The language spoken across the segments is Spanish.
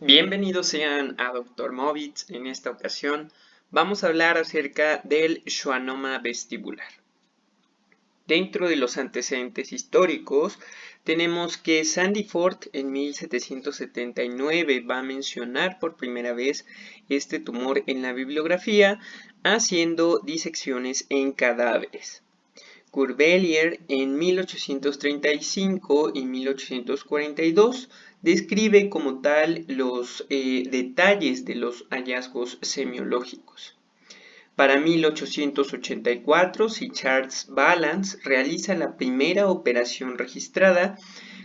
Bienvenidos sean a Dr. Movitz. En esta ocasión vamos a hablar acerca del schwannoma vestibular. Dentro de los antecedentes históricos tenemos que Sandy Ford en 1779 va a mencionar por primera vez este tumor en la bibliografía haciendo disecciones en cadáveres. Curbelier en 1835 y 1842 describe como tal los detalles de los hallazgos semiológicos. Para 1884, Sir Charles Balance realiza la primera operación registrada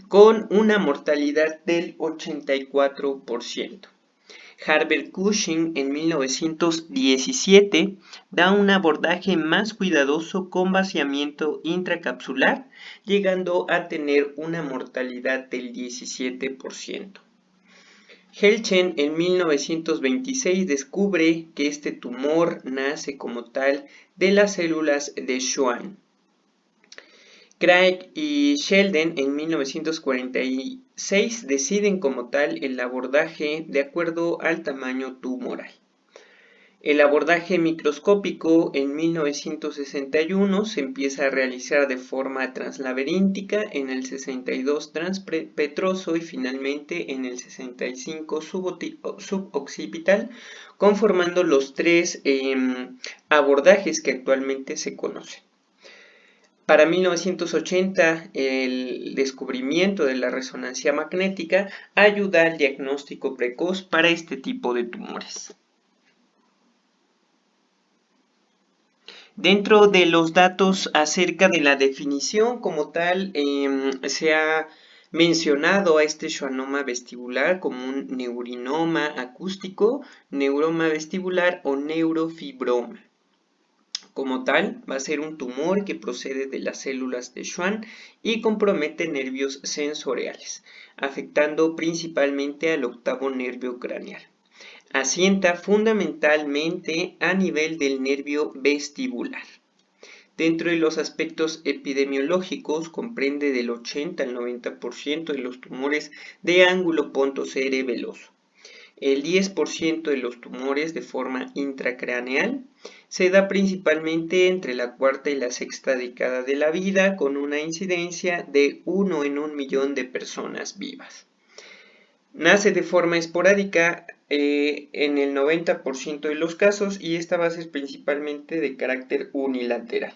con una mortalidad del 84%. Herbert Cushing en 1917 da un abordaje más cuidadoso con vaciamiento intracapsular, llegando a tener una mortalidad del 17%. Helchen en 1926 descubre que este tumor nace como tal de las células de Schwann. Craig y Sheldon en 1946 deciden como tal el abordaje de acuerdo al tamaño tumoral. El abordaje microscópico en 1961 se empieza a realizar de forma translaberíntica, en el 62 transpetroso y finalmente en el 65 suboccipital, conformando los tres abordajes que actualmente se conocen. Para 1980, el descubrimiento de la resonancia magnética ayuda al diagnóstico precoz para este tipo de tumores. Dentro de los datos acerca de la definición como tal, se ha mencionado a este schwannoma vestibular como un neurinoma acústico, neuroma vestibular o neurofibroma. Como tal, va a ser un tumor que procede de las células de Schwann y compromete nervios sensoriales, afectando principalmente al octavo nervio craneal. Asienta fundamentalmente a nivel del nervio vestibular. Dentro de los aspectos epidemiológicos, comprende del 80 al 90% de los tumores de ángulo pontocerebeloso. El 10% de los tumores de forma intracraneal se da principalmente entre la cuarta y la sexta década de la vida, con una incidencia de 1 en 1 millón de personas vivas. Nace de forma esporádica en el 90% de los casos y esta va a ser principalmente de carácter unilateral.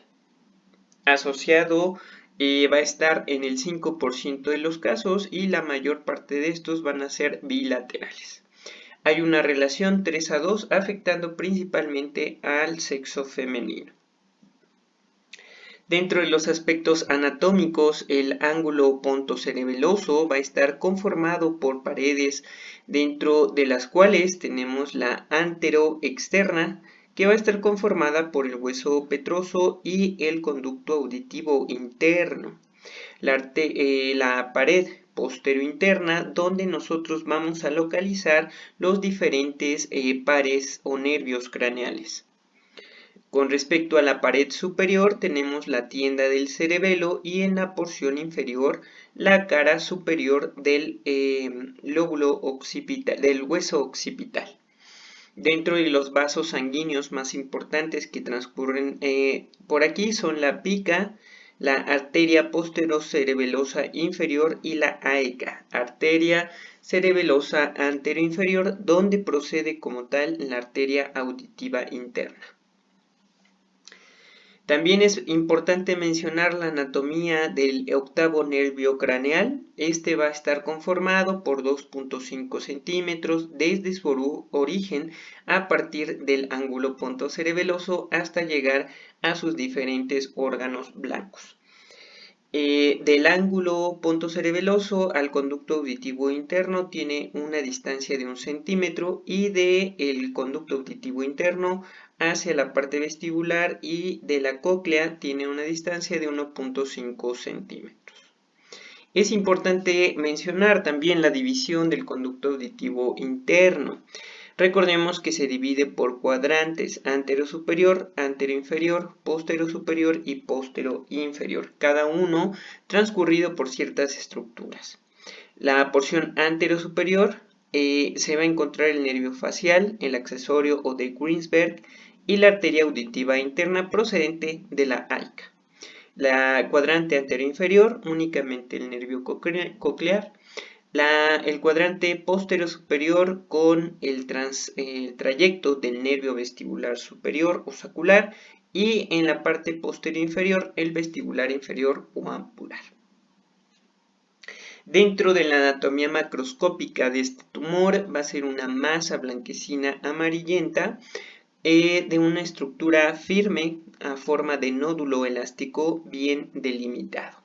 Asociado va a estar en el 5% de los casos y la mayor parte de estos van a ser bilaterales. Hay una relación 3:2 afectando principalmente al sexo femenino. Dentro de los aspectos anatómicos, el ángulo pontocerebeloso va a estar conformado por paredes dentro de las cuales tenemos la anteroexterna, que va a estar conformada por el hueso petroso y el conducto auditivo interno. La pared posterointerna, donde nosotros vamos a localizar los diferentes pares o nervios craneales. Con respecto a la pared superior tenemos la tienda del cerebelo y en la porción inferior la cara superior del lóbulo occipital, del hueso occipital. Dentro de los vasos sanguíneos más importantes que transcurren por aquí son la pica, la arteria posterocerebelosa inferior y la AECA, arteria cerebelosa anteroinferior, donde procede como tal la arteria auditiva interna. También es importante mencionar la anatomía del octavo nervio craneal. Este va a estar conformado por 2.5 centímetros desde su origen a partir del ángulo pontocerebeloso hasta llegar a sus diferentes órganos blancos. Del ángulo pontocerebeloso al conducto auditivo interno tiene una distancia de 1 centímetro y del conducto auditivo interno hacia la parte vestibular y de la cóclea tiene una distancia de 1.5 centímetros. Es importante mencionar también la división del conducto auditivo interno. Recordemos que se divide por cuadrantes, anterosuperior, anteroinferior, posterosuperior y posteroinferior, cada uno transcurrido por ciertas estructuras. La porción anterosuperior se va a encontrar el nervio facial, el accesorio o de Greensberg y la arteria auditiva interna procedente de la AICA. La cuadrante anterior inferior, únicamente el nervio coclear. El cuadrante posterior superior con el trayecto del nervio vestibular superior o sacular, y en la parte posterior inferior el vestibular inferior o ampular. Dentro de la anatomía macroscópica de este tumor va a ser una masa blanquecina amarillenta de una estructura firme a forma de nódulo elástico bien delimitado.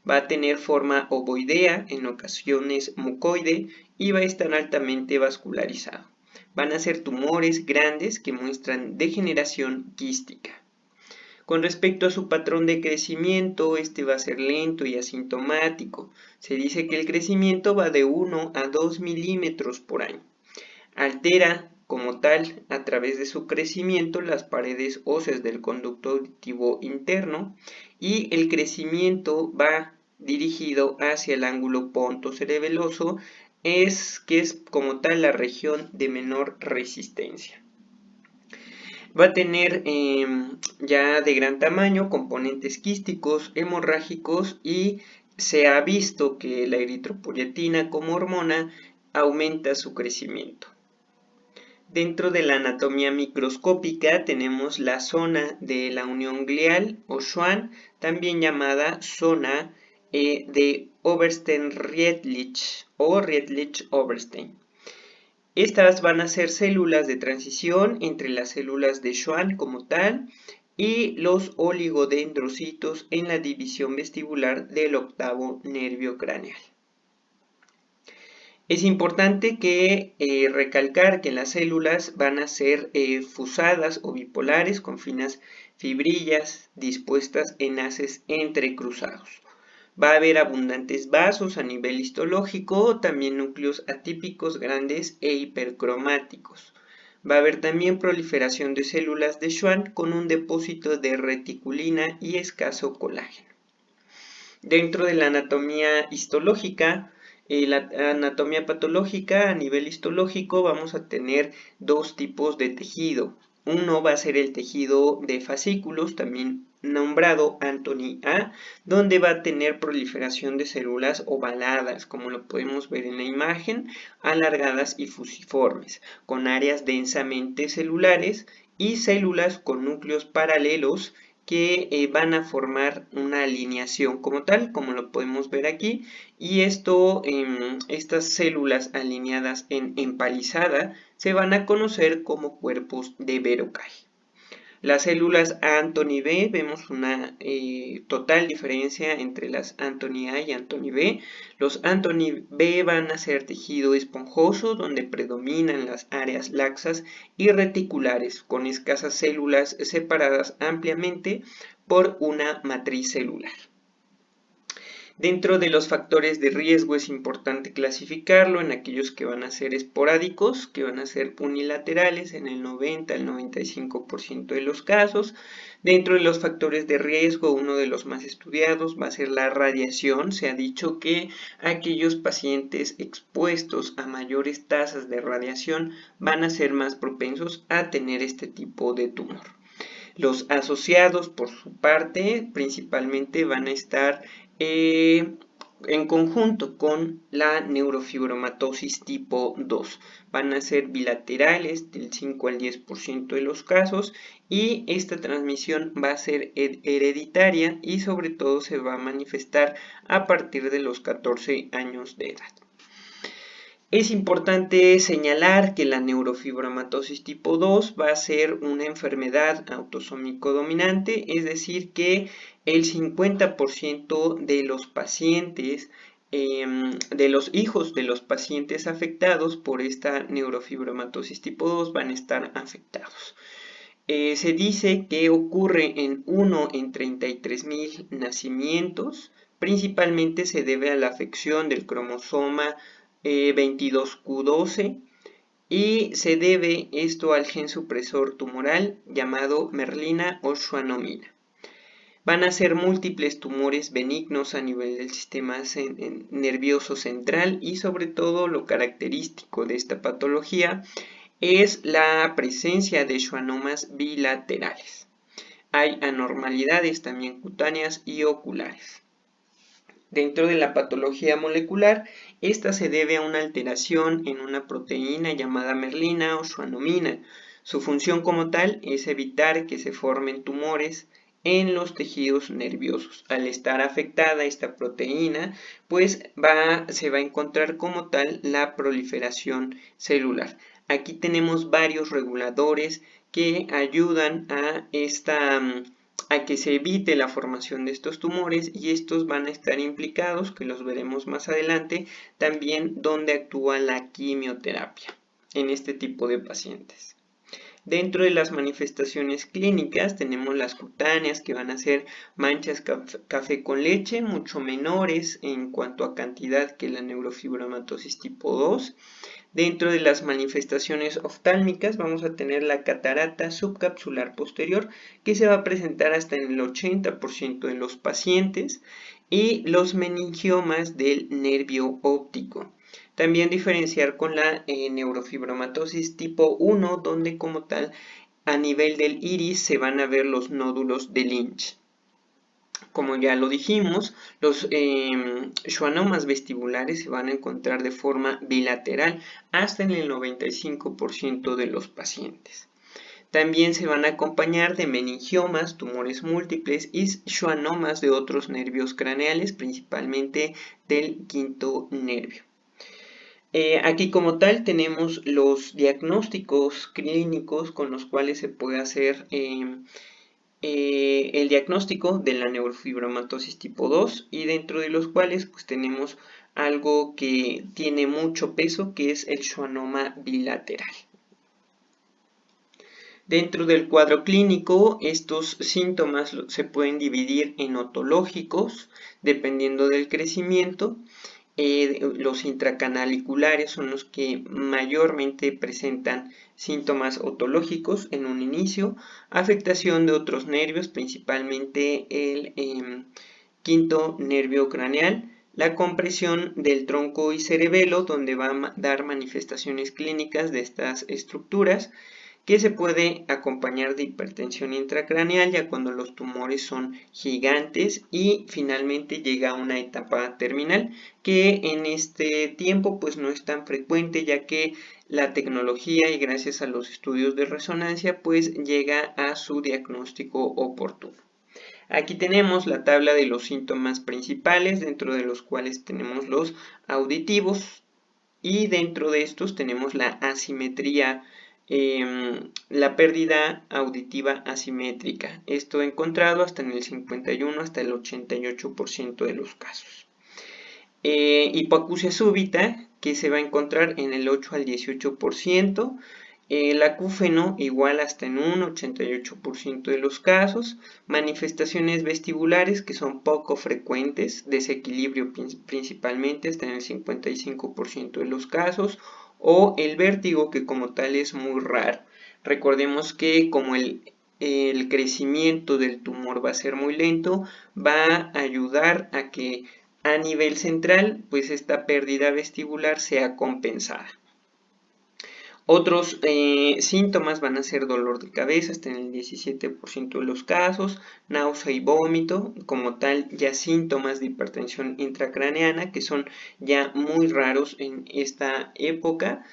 Va a tener forma ovoidea, en ocasiones mucoide, y va a estar altamente vascularizado. Van a ser tumores grandes que muestran degeneración quística. Con respecto a su patrón de crecimiento, este va a ser lento y asintomático. Se dice que el crecimiento va de 1 a 2 milímetros por año. Altera como tal, a través de su crecimiento, las paredes óseas del conducto auditivo interno, y el crecimiento va dirigido hacia el ángulo pontocerebeloso, que es como tal la región de menor resistencia. Va a tener ya de gran tamaño componentes quísticos, hemorrágicos, y se ha visto que la eritropoyetina como hormona aumenta su crecimiento. Dentro de la anatomía microscópica tenemos la zona de la unión glial o Schwann, también llamada zona de Oberstein-Riedlich o Riedlich-Oberstein. Estas van a ser células de transición entre las células de Schwann como tal y los oligodendrocitos en la división vestibular del octavo nervio craneal. Es importante recalcar que las células van a ser fusadas o bipolares con finas fibrillas dispuestas en haces entrecruzados. Va a haber abundantes vasos a nivel histológico, también núcleos atípicos grandes e hipercromáticos. Va a haber también proliferación de células de Schwann con un depósito de reticulina y escaso colágeno. Dentro de la anatomía histológica, la anatomía patológica a nivel histológico, vamos a tener dos tipos de tejido. Uno va a ser el tejido de fascículos, también nombrado Anthony A, donde va a tener proliferación de células ovaladas, como lo podemos ver en la imagen, alargadas y fusiformes, con áreas densamente celulares y células con núcleos paralelos que van a formar una alineación como tal, como lo podemos ver aquí, y estas células alineadas en empalizada se van a conocer como cuerpos de Verocay. Las células Anthony B, vemos una total diferencia entre las Anthony A y Anthony B. Los Anthony B van a ser tejido esponjoso, donde predominan las áreas laxas y reticulares, con escasas células separadas ampliamente por una matriz celular. Dentro de los factores de riesgo es importante clasificarlo en aquellos que van a ser esporádicos, que van a ser unilaterales en el 90 al 95% de los casos. Dentro de los factores de riesgo, uno de los más estudiados va a ser la radiación. Se ha dicho que aquellos pacientes expuestos a mayores tasas de radiación van a ser más propensos a tener este tipo de tumor. Los asociados, por su parte, principalmente van a estar en conjunto con la neurofibromatosis tipo 2. Van a ser bilaterales del 5 al 10% de los casos, y esta transmisión va a ser hereditaria y sobre todo se va a manifestar a partir de los 14 años de edad. Es importante señalar que la neurofibromatosis tipo 2 va a ser una enfermedad autosómico dominante, es decir, que el 50% de los pacientes, de los hijos de los pacientes afectados por esta neurofibromatosis tipo 2 van a estar afectados. Se dice que ocurre en 1 en 33.000 nacimientos, principalmente se debe a la afección del cromosoma 22q12, y se debe esto al gen supresor tumoral llamado merlina o schwannomina. Van a ser múltiples tumores benignos a nivel del sistema nervioso central y sobre todo lo característico de esta patología es la presencia de schwannomas bilaterales. Hay anormalidades también cutáneas y oculares. Dentro de la patología molecular, esta se debe a una alteración en una proteína llamada merlina o schwannomina. Su función como tal es evitar que se formen tumores en los tejidos nerviosos. Al estar afectada esta proteína, pues se va a encontrar como tal la proliferación celular. Aquí tenemos varios reguladores que ayudan a que se evite la formación de estos tumores y estos van a estar implicados, que los veremos más adelante, también donde actúa la quimioterapia en este tipo de pacientes. Dentro de las manifestaciones clínicas tenemos las cutáneas, que van a ser manchas café con leche, mucho menores en cuanto a cantidad que la neurofibromatosis tipo 2. Dentro de las manifestaciones oftálmicas vamos a tener la catarata subcapsular posterior, que se va a presentar hasta en el 80% de los pacientes, y los meningiomas del nervio óptico. También diferenciar con la neurofibromatosis tipo 1, donde como tal a nivel del iris se van a ver los nódulos de Lynch. Como ya lo dijimos, los schwannomas vestibulares se van a encontrar de forma bilateral hasta en el 95% de los pacientes. También se van a acompañar de meningiomas, tumores múltiples y schwannomas de otros nervios craneales, principalmente del quinto nervio. Aquí como tal tenemos los diagnósticos clínicos con los cuales se puede hacer el diagnóstico de la neurofibromatosis tipo 2, y dentro de los cuales pues tenemos algo que tiene mucho peso, que es el schwannoma bilateral. Dentro del cuadro clínico, estos síntomas se pueden dividir en otológicos, dependiendo del crecimiento. Los intracanaliculares son los que mayormente presentan síntomas otológicos en un inicio, afectación de otros nervios, principalmente el quinto nervio craneal, la compresión del tronco y cerebelo, donde va a dar manifestaciones clínicas de estas estructuras, que se puede acompañar de hipertensión intracraneal ya cuando los tumores son gigantes, y finalmente llega a una etapa terminal, que en este tiempo pues no es tan frecuente, ya que la tecnología y gracias a los estudios de resonancia pues llega a su diagnóstico oportuno. Aquí tenemos la tabla de los síntomas principales, dentro de los cuales tenemos los auditivos, y dentro de estos tenemos la asimetría, la pérdida auditiva asimétrica. Esto encontrado hasta en el 51 hasta el 88% de los casos. Hipoacusia súbita, que se va a encontrar en el 8 al 18%. El acúfeno igual hasta en un 88% de los casos. Manifestaciones vestibulares que son poco frecuentes, desequilibrio principalmente hasta en el 55% de los casos, o el vértigo, que como tal es muy raro. Recordemos que como el crecimiento del tumor va a ser muy lento, va a ayudar a que a nivel central pues esta pérdida vestibular sea compensada. Otros síntomas van a ser dolor de cabeza hasta en el 17% de los casos, náusea y vómito, como tal ya síntomas de hipertensión intracraneana, que son ya muy raros en esta época.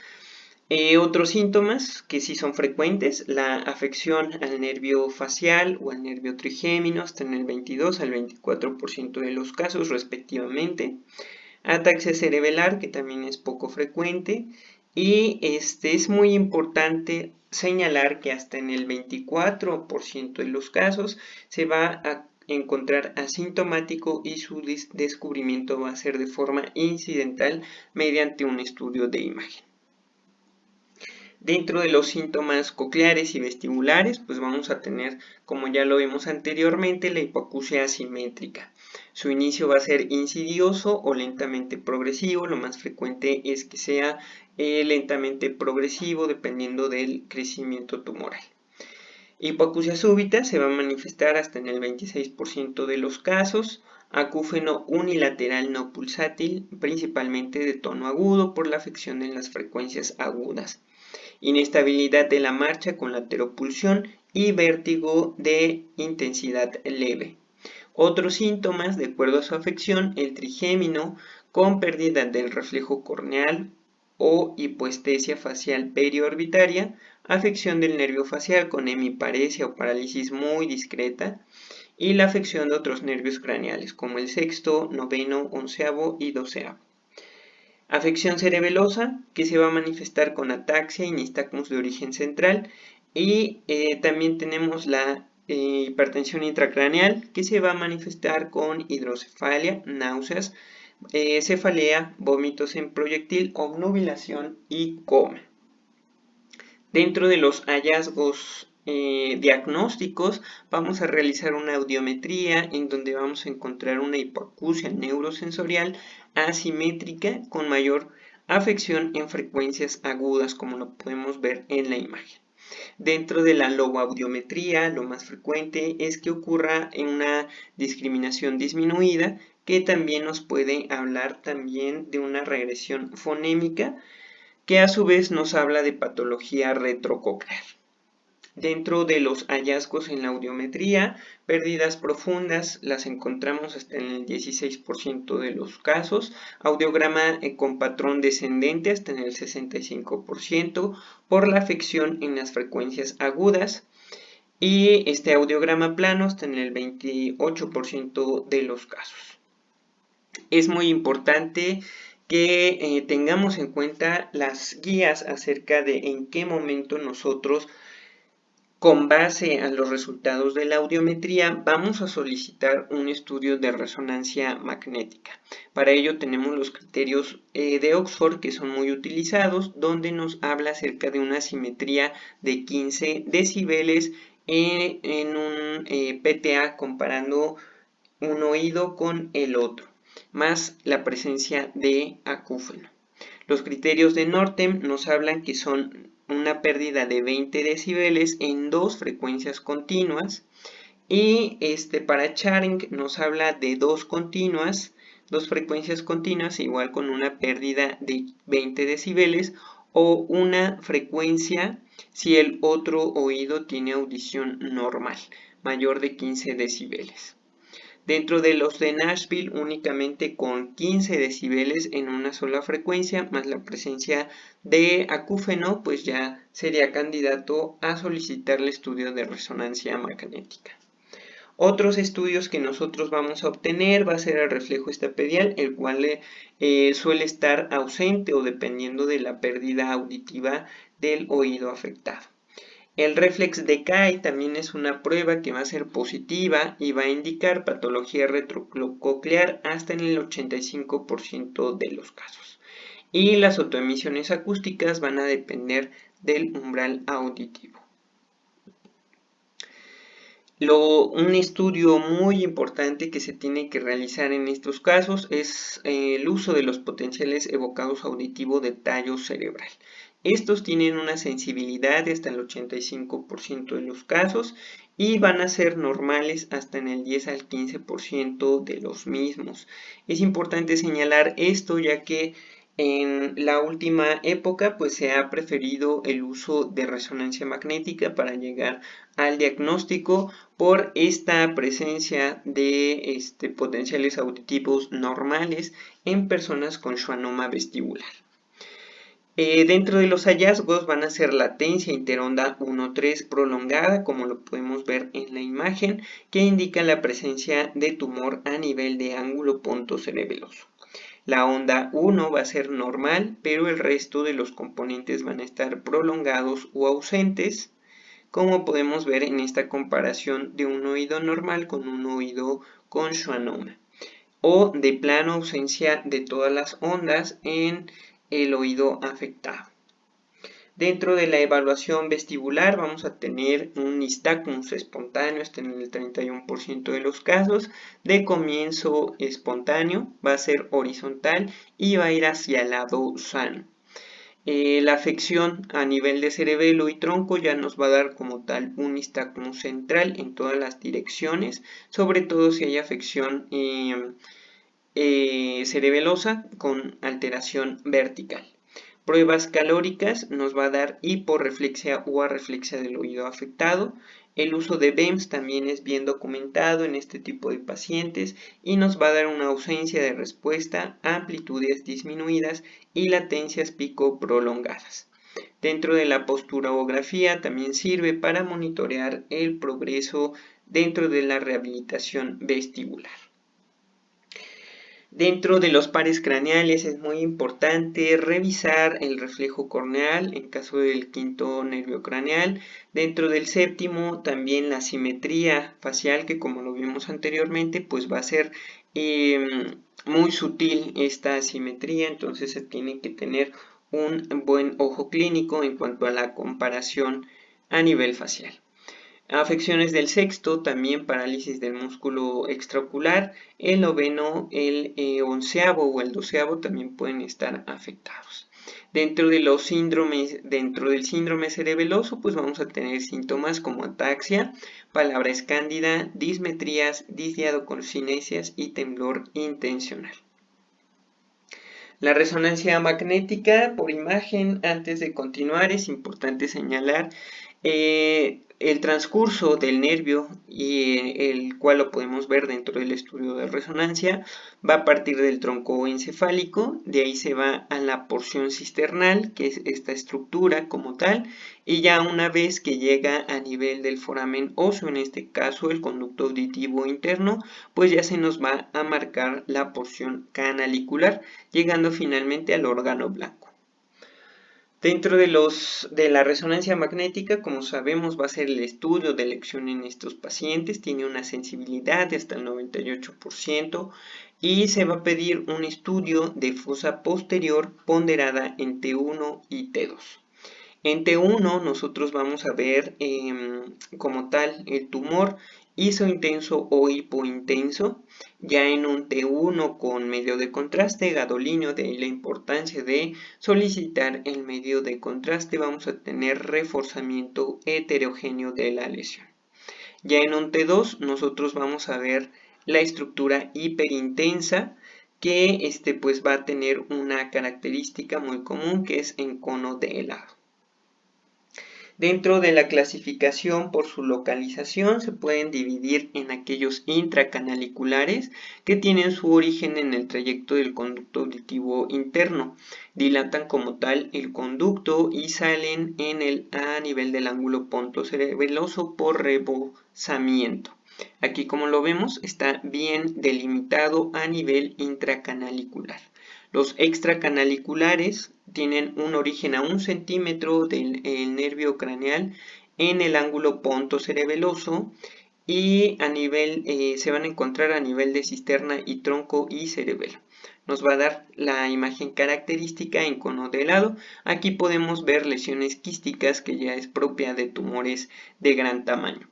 Otros síntomas que sí son frecuentes, la afección al nervio facial o al nervio trigémino hasta en el 22 al 24% de los casos respectivamente. Ataxia cerebelar, que también es poco frecuente. Y es muy importante señalar que hasta en el 24% de los casos se va a encontrar asintomático y su descubrimiento va a ser de forma incidental mediante un estudio de imagen. Dentro de los síntomas cocleares y vestibulares, pues vamos a tener, como ya lo vimos anteriormente, la hipoacusia asimétrica. Su inicio va a ser insidioso o lentamente progresivo. Lo más frecuente es que sea lentamente progresivo dependiendo del crecimiento tumoral. Hipoacusia súbita se va a manifestar hasta en el 26% de los casos. Acúfeno unilateral no pulsátil, principalmente de tono agudo por la afección en las frecuencias agudas. Inestabilidad de la marcha con lateropulsión y vértigo de intensidad leve. Otros síntomas, de acuerdo a su afección, el trigémino con pérdida del reflejo corneal o hipoestesia facial periorbitaria, afección del nervio facial con hemiparesia o parálisis muy discreta, y la afección de otros nervios craneales, como el sexto, noveno, onceavo y doceavo. Afección cerebelosa, que se va a manifestar con ataxia y nistagmus de origen central, y también tenemos la hipertensión intracraneal, que se va a manifestar con hidrocefalia, náuseas, cefalea, vómitos en proyectil, obnubilación y coma. Dentro de los hallazgos diagnósticos, vamos a realizar una audiometría en donde vamos a encontrar una hipoacusia neurosensorial asimétrica con mayor afección en frecuencias agudas, como lo podemos ver en la imagen. Dentro de la logoaudiometría, lo más frecuente es que ocurra en una discriminación disminuida, que también nos puede hablar también de una regresión fonémica, que a su vez nos habla de patología retrococlear. Dentro de los hallazgos en la audiometría, pérdidas profundas las encontramos hasta en el 16% de los casos, audiograma con patrón descendente hasta en el 65% por la afección en las frecuencias agudas, y este audiograma plano hasta en el 28% de los casos. Es muy importante que tengamos en cuenta las guías acerca de en qué momento nosotros, con base a los resultados de la audiometría, vamos a solicitar un estudio de resonancia magnética. Para ello tenemos los criterios de Oxford, que son muy utilizados, donde nos habla acerca de una simetría de 15 decibeles en un PTA, comparando un oído con el otro, más la presencia de acúfeno. Los criterios de Nortem nos hablan que son una pérdida de 20 decibeles en dos frecuencias continuas, y para Charing nos habla de dos frecuencias continuas, igual con una pérdida de 20 decibeles, o una frecuencia si el otro oído tiene audición normal, mayor de 15 decibeles. Dentro de los de Nashville, únicamente con 15 decibeles en una sola frecuencia, más la presencia de acúfeno, pues ya sería candidato a solicitar el estudio de resonancia magnética. Otros estudios que nosotros vamos a obtener va a ser el reflejo estapedial, el cual suele estar ausente o dependiendo de la pérdida auditiva del oído afectado. El reflex decay también es una prueba que va a ser positiva y va a indicar patología retrococlear hasta en el 85% de los casos. Y las autoemisiones acústicas van a depender del umbral auditivo. Un estudio muy importante que se tiene que realizar en estos casos es el uso de los potenciales evocados auditivo de tallo cerebral. Estos tienen una sensibilidad de hasta el 85% de los casos y van a ser normales hasta en el 10 al 15% de los mismos. Es importante señalar esto, ya que en la última época pues se ha preferido el uso de resonancia magnética para llegar al diagnóstico por esta presencia de potenciales auditivos normales en personas con schwannoma vestibular. Dentro de los hallazgos van a ser latencia interonda 1-3 prolongada, como lo podemos ver en la imagen, que indica la presencia de tumor a nivel de ángulo pontocerebeloso. La onda 1 va a ser normal, pero el resto de los componentes van a estar prolongados o ausentes, como podemos ver en esta comparación de un oído normal con un oído con schwannoma, o de plano ausencia de todas las ondas en el oído afectado. Dentro de la evaluación vestibular vamos a tener un nistagmus espontáneo hasta en el 31% de los casos, de comienzo espontáneo, va a ser horizontal y va a ir hacia el lado sano. La afección a nivel de cerebelo y tronco ya nos va a dar como tal un nistagmo central en todas las direcciones, sobre todo si hay afección cerebelosa con alteración vertical. Pruebas calóricas nos va a dar hiporreflexia o arreflexia del oído afectado. El uso de BEMS también es bien documentado en este tipo de pacientes y nos va a dar una ausencia de respuesta, amplitudes disminuidas y latencias pico prolongadas. Dentro de la posturografía también sirve para monitorear el progreso dentro de la rehabilitación vestibular. Dentro de los pares craneales es muy importante revisar el reflejo corneal en caso del quinto nervio craneal. Dentro del séptimo también la simetría facial, que como lo vimos anteriormente, pues va a ser muy sutil esta asimetría, entonces se tiene que tener un buen ojo clínico en cuanto a la comparación a nivel facial. Afecciones del sexto, también parálisis del músculo extraocular, el noveno, el onceavo o el doceavo también pueden estar afectados. Dentro de los síndromes, dentro del síndrome cerebeloso, pues vamos a tener síntomas como ataxia, palabra escándida, dismetrías, disdiadocolcinesias y temblor intencional. La resonancia magnética por imagen, antes de continuar, es importante señalar el transcurso del nervio, y el cual lo podemos ver dentro del estudio de resonancia, va a partir del tronco encefálico, de ahí se va a la porción cisternal, que es esta estructura como tal, y ya una vez que llega a nivel del foramen óseo, en este caso el conducto auditivo interno, pues ya se nos va a marcar la porción canalicular, llegando finalmente al órgano blanco. Dentro de la resonancia magnética, como sabemos, va a ser el estudio de elección en estos pacientes, tiene una sensibilidad de hasta el 98% y se va a pedir un estudio de fosa posterior ponderada en T1 y T2. En T1 nosotros vamos a ver como tal el tumor isointenso o hipointenso. Ya en un T1 con medio de contraste gadolíneo, de ahí la importancia de solicitar el medio de contraste, vamos a tener reforzamiento heterogéneo de la lesión. Ya en un T2 nosotros vamos a ver la estructura hiperintensa, que pues va a tener una característica muy común, que es en cono de helado. Dentro de la clasificación por su localización se pueden dividir en aquellos intracanaliculares que tienen su origen en el trayecto del conducto auditivo interno, dilatan como tal el conducto y salen a nivel del ángulo pontocerebeloso por rebosamiento. Aquí, como lo vemos, está bien delimitado a nivel intracanalicular. Los extracanaliculares tienen un origen a 1 centímetro del nervio craneal en el ángulo pontocerebeloso y se van a encontrar a nivel de cisterna y tronco y cerebelo. Nos va a dar la imagen característica en cono de helado. Aquí podemos ver lesiones quísticas, que ya es propia de tumores de gran tamaño.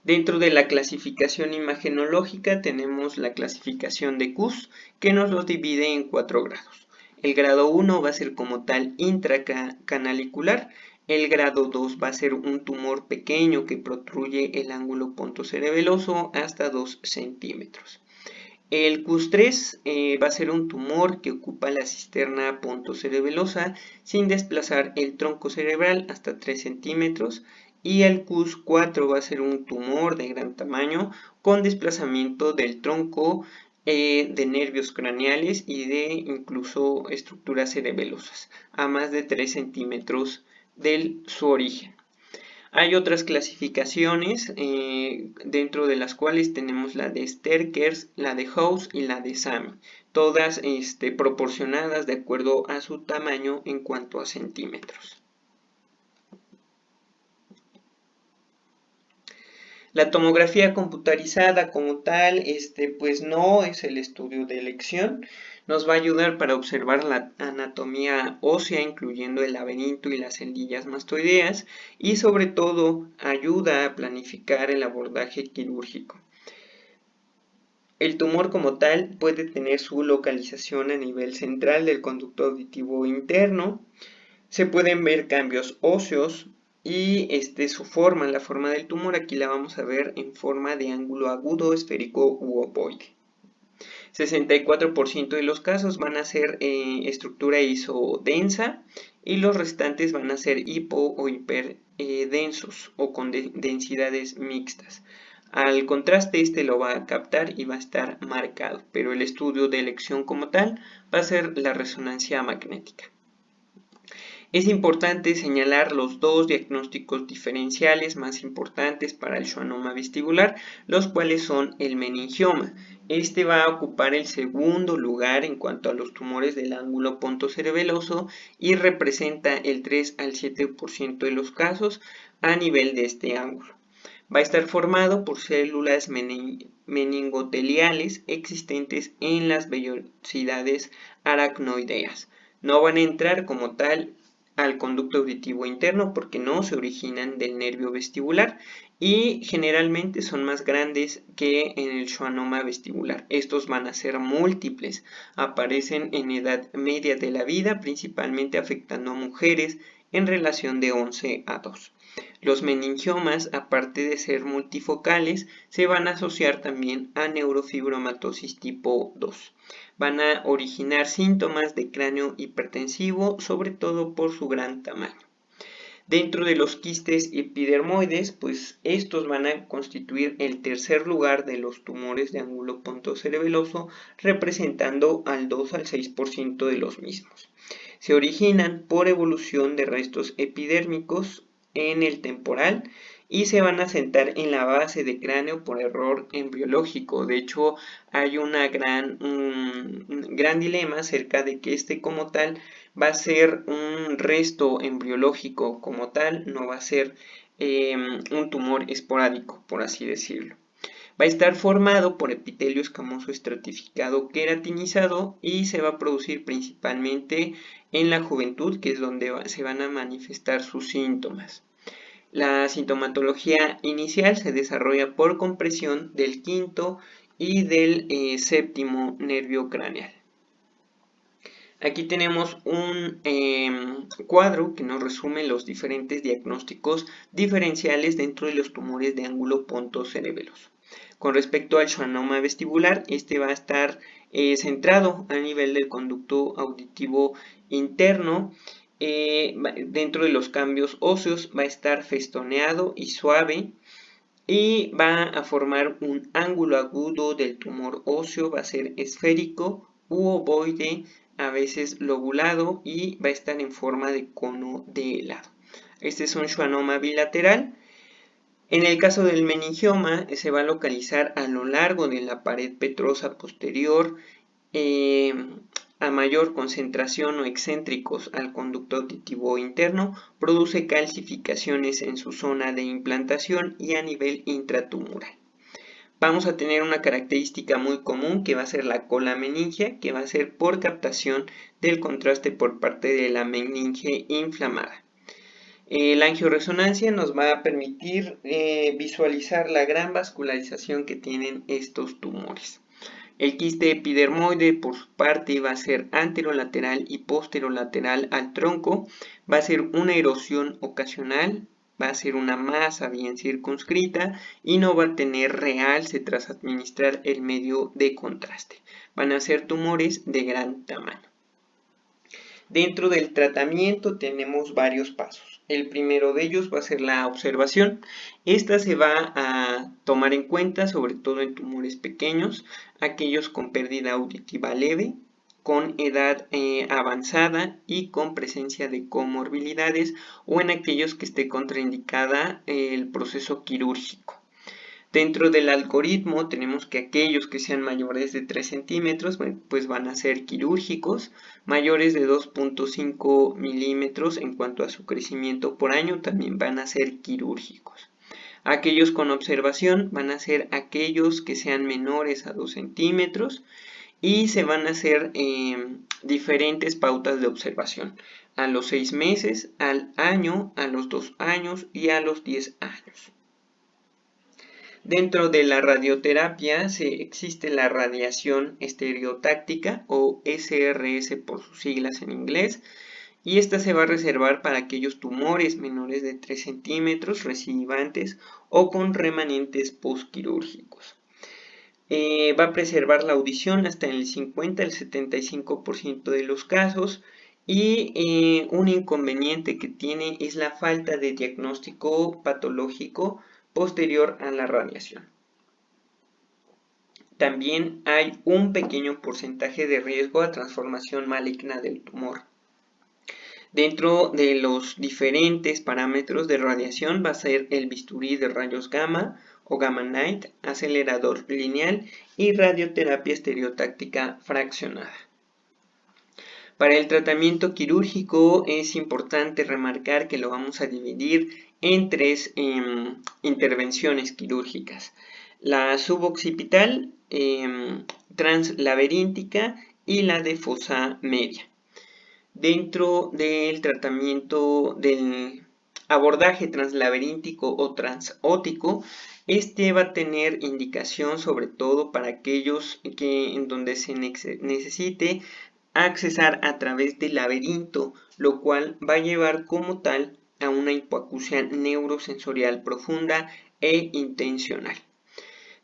Dentro de la clasificación imagenológica tenemos la clasificación de Kuss, que nos los divide en 4 grados. El grado 1 va a ser como tal intracanalicular, el grado 2 va a ser un tumor pequeño que protruye el ángulo pontocerebeloso hasta 2 centímetros. El CUS3 va a ser un tumor que ocupa la cisterna pontocerebelosa sin desplazar el tronco cerebral hasta 3 centímetros. Y el CUS4 va a ser un tumor de gran tamaño con desplazamiento del tronco, de nervios craneales y de incluso estructuras cerebelosas a más de 3 centímetros de su origen. Hay otras clasificaciones dentro de las cuales tenemos la de Sterkers, la de House y la de Samy, todas proporcionadas de acuerdo a su tamaño en cuanto a centímetros. La tomografía computarizada como tal, pues no es el estudio de elección. Nos va a ayudar para observar la anatomía ósea, incluyendo el laberinto y las celdillas mastoideas, y sobre todo ayuda a planificar el abordaje quirúrgico. El tumor como tal puede tener su localización a nivel central del conducto auditivo interno. Se pueden ver cambios óseos y su forma, la forma del tumor, aquí la vamos a ver en forma de ángulo agudo, esférico u ovoide. 64% de los casos van a ser estructura isodensa y los restantes van a ser hipo o hiperdensos o con densidades mixtas. Al contraste este lo va a captar y va a estar marcado, pero el estudio de elección como tal va a ser la resonancia magnética. Es importante señalar los dos diagnósticos diferenciales más importantes para el schwannoma vestibular, los cuales son el meningioma. Este va a ocupar el segundo lugar en cuanto a los tumores del ángulo pontocerebeloso y representa el 3 al 7% de los casos a nivel de este ángulo. Va a estar formado por células meningoteliales existentes en las vellosidades aracnoideas. No van a entrar como tal al conducto auditivo interno porque no se originan del nervio vestibular y generalmente son más grandes que en el schwannoma vestibular. Estos van a ser múltiples, aparecen en edad media de la vida, principalmente afectando a mujeres en relación de 11 a 2. Los meningiomas, aparte de ser multifocales, se van a asociar también a neurofibromatosis tipo 2. Van a originar síntomas de cráneo hipertensivo, sobre todo por su gran tamaño. Dentro de los quistes epidermoides, pues estos van a constituir el tercer lugar de los tumores de ángulo pontocerebeloso, representando al 2 al 6% de los mismos. Se originan por evolución de restos epidérmicos en el temporal y se van a sentar en la base de cráneo por error embriológico. De hecho, hay un gran dilema acerca de que como tal va a ser un resto embriológico como tal, no va a ser un tumor esporádico, por así decirlo. Va a estar formado por epitelio escamoso estratificado queratinizado y se va a producir principalmente en la juventud, que es donde se van a manifestar sus síntomas. La sintomatología inicial se desarrolla por compresión del quinto y del séptimo nervio craneal. Aquí tenemos un cuadro que nos resume los diferentes diagnósticos diferenciales dentro de los tumores de ángulo pontocerebeloso. Con respecto al schwannoma vestibular, este va a estar centrado a nivel del conducto auditivo interno. Dentro de los cambios óseos va a estar festoneado y suave y va a formar un ángulo agudo del tumor óseo, va a ser esférico u ovoide, a veces lobulado y va a estar en forma de cono de helado. Este es un schwannoma bilateral. En el caso del meningioma se va a localizar a lo largo de la pared petrosa posterior, a mayor concentración o excéntricos al conducto auditivo interno, produce calcificaciones en su zona de implantación y a nivel intratumoral. Vamos a tener una característica muy común que va a ser la colameningia, que va a ser por captación del contraste por parte de la meninge inflamada. La angioresonancia nos va a permitir visualizar la gran vascularización que tienen estos tumores. El quiste epidermoide, por su parte, va a ser anterolateral y posterolateral al tronco, va a ser una erosión ocasional, va a ser una masa bien circunscrita y no va a tener realce tras administrar el medio de contraste. Van a ser tumores de gran tamaño. Dentro del tratamiento tenemos varios pasos. El primero de ellos va a ser la observación. Esta se va a tomar en cuenta sobre todo en tumores pequeños, aquellos con pérdida auditiva leve, con edad avanzada y con presencia de comorbilidades o en aquellos que esté contraindicada el proceso quirúrgico. Dentro del algoritmo tenemos que aquellos que sean mayores de 3 centímetros pues van a ser quirúrgicos, mayores de 2.5 milímetros en cuanto a su crecimiento por año también van a ser quirúrgicos. Aquellos con observación van a ser aquellos que sean menores a 2 centímetros y se van a hacer diferentes pautas de observación a los 6 meses, al año, a los 2 años y a los 10 años. Dentro de la radioterapia existe la radiación estereotáctica o SRS por sus siglas en inglés, y esta se va a reservar para aquellos tumores menores de 3 centímetros recidivantes o con remanentes postquirúrgicos. Va a preservar la audición hasta el 50 al 75% de los casos, y un inconveniente que tiene es la falta de diagnóstico patológico posterior a la radiación. También hay un pequeño porcentaje de riesgo a transformación maligna del tumor. Dentro de los diferentes parámetros de radiación va a ser el bisturí de rayos gamma o gamma knife, acelerador lineal y radioterapia estereotáctica fraccionada. Para el tratamiento quirúrgico es importante remarcar que lo vamos a dividir en tres intervenciones quirúrgicas: la suboccipital, translaberíntica y la de fosa media. Dentro del tratamiento del abordaje translaberíntico o transótico, este va a tener indicación sobre todo para aquellos en donde se necesite accesar a través del laberinto, lo cual va a llevar como tal a una hipoacusia neurosensorial profunda e intencional.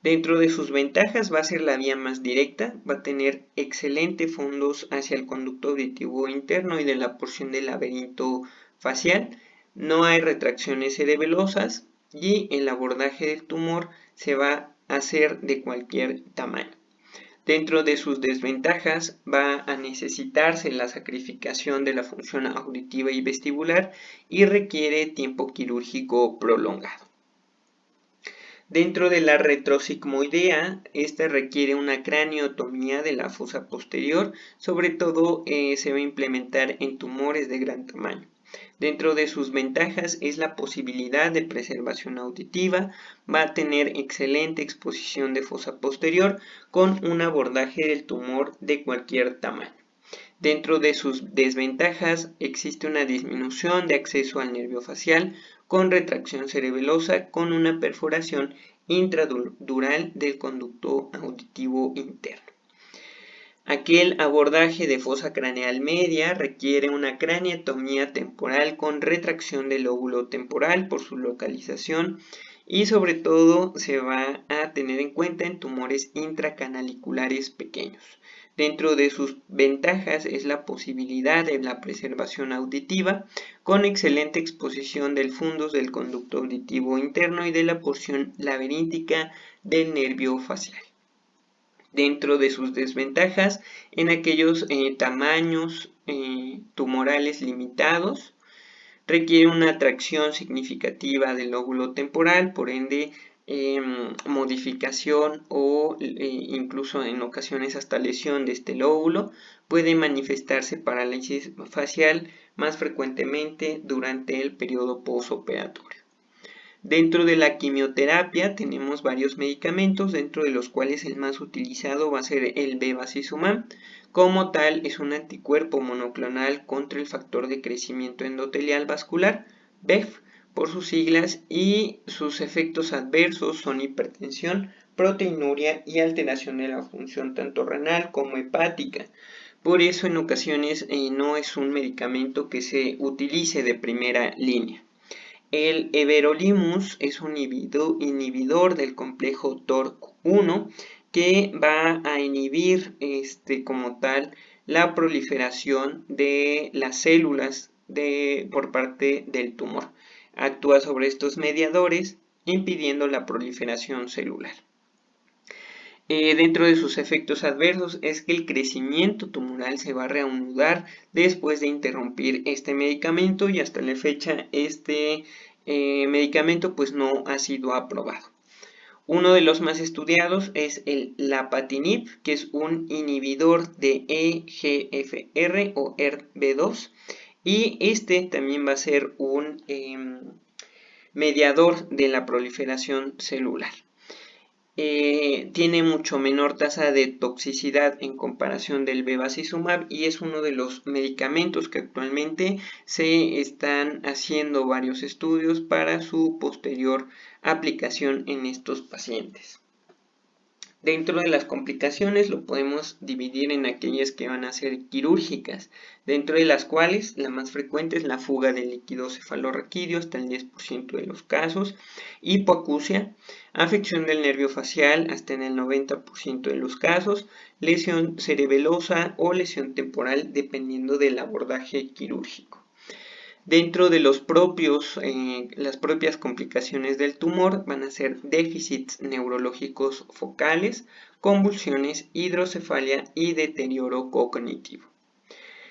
Dentro de sus ventajas va a ser la vía más directa, va a tener excelentes fondos hacia el conducto auditivo interno y de la porción del laberinto facial, no hay retracciones cerebelosas y el abordaje del tumor se va a hacer de cualquier tamaño. Dentro de sus desventajas va a necesitarse la sacrificación de la función auditiva y vestibular y requiere tiempo quirúrgico prolongado. Dentro de la retrosigmoidea, esta requiere una craniotomía de la fosa posterior, sobre todo se va a implementar en tumores de gran tamaño. Dentro de sus ventajas es la posibilidad de preservación auditiva, va a tener excelente exposición de fosa posterior con un abordaje del tumor de cualquier tamaño. Dentro de sus desventajas existe una disminución de acceso al nervio facial con retracción cerebelosa con una perforación intradural del conducto auditivo interno. Aquel abordaje de fosa craneal media requiere una craneotomía temporal con retracción del lóbulo temporal por su localización y sobre todo se va a tener en cuenta en tumores intracanaliculares pequeños. Dentro de sus ventajas es la posibilidad de la preservación auditiva con excelente exposición del fundus del conducto auditivo interno y de la porción laberíntica del nervio facial. Dentro de sus desventajas, en aquellos tamaños tumorales limitados, requiere una atracción significativa del lóbulo temporal, por ende modificación o incluso en ocasiones hasta lesión de este lóbulo. Puede manifestarse parálisis facial más frecuentemente durante el periodo postoperatorio. Dentro de la quimioterapia tenemos varios medicamentos, dentro de los cuales el más utilizado va a ser el bevacizumab. Como tal, es un anticuerpo monoclonal contra el factor de crecimiento endotelial vascular, BEF por sus siglas, y sus efectos adversos son hipertensión, proteinuria y alteración de la función tanto renal como hepática. Por eso en ocasiones no es un medicamento que se utilice de primera línea. El everolimus es un inhibidor del complejo TORC1 que va a inhibir como tal la proliferación de las células por parte del tumor. Actúa sobre estos mediadores impidiendo la proliferación celular. Dentro de sus efectos adversos es que el crecimiento tumoral se va a reanudar después de interrumpir este medicamento y hasta la fecha este medicamento pues no ha sido aprobado. Uno de los más estudiados es el lapatinib, que es un inhibidor de EGFR o ERB2, y este también va a ser un mediador de la proliferación celular. tiene mucho menor tasa de toxicidad en comparación del bevacizumab y es uno de los medicamentos que actualmente se están haciendo varios estudios para su posterior aplicación en estos pacientes. Dentro de las complicaciones lo podemos dividir en aquellas que van a ser quirúrgicas, dentro de las cuales la más frecuente es la fuga de líquido cefalorraquídeo hasta el 10% de los casos, hipoacusia, afección del nervio facial hasta en el 90% de los casos, lesión cerebelosa o lesión temporal dependiendo del abordaje quirúrgico. Dentro de las propias complicaciones del tumor van a ser déficits neurológicos focales, convulsiones, hidrocefalia y deterioro cognitivo.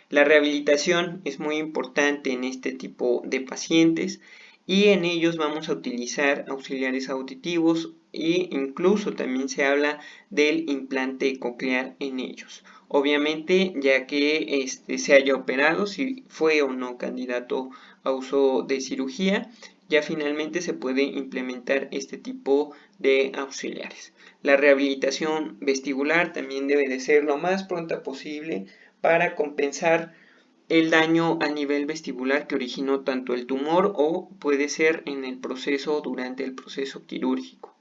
La rehabilitación es muy importante en este tipo de pacientes y en ellos vamos a utilizar auxiliares auditivos e incluso también se habla del implante coclear en ellos. Obviamente, ya que se haya operado, si fue o no candidato a uso de cirugía, ya finalmente se puede implementar este tipo de auxiliares. La rehabilitación vestibular también debe de ser lo más pronta posible para compensar el daño a nivel vestibular que originó tanto el tumor o puede ser en el proceso durante el proceso quirúrgico.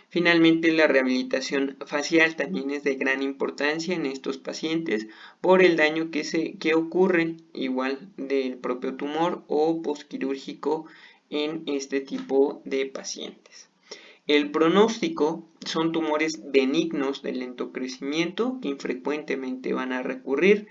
Finalmente, la rehabilitación facial también es de gran importancia en estos pacientes por el daño que ocurre igual del propio tumor o posquirúrgico en este tipo de pacientes. El pronóstico son tumores benignos de lento crecimiento que infrecuentemente van a recurrir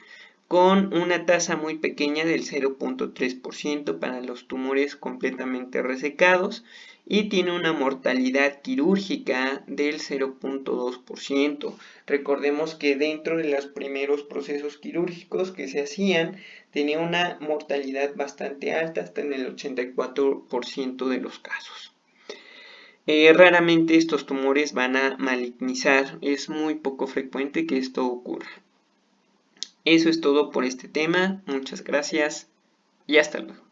con una tasa muy pequeña del 0.3% para los tumores completamente resecados y tiene una mortalidad quirúrgica del 0.2%. Recordemos que dentro de los primeros procesos quirúrgicos que se hacían tenía una mortalidad bastante alta, hasta en el 84% de los casos. Raramente estos tumores van a malignizar, es muy poco frecuente que esto ocurra. Eso es todo por este tema, muchas gracias y hasta luego.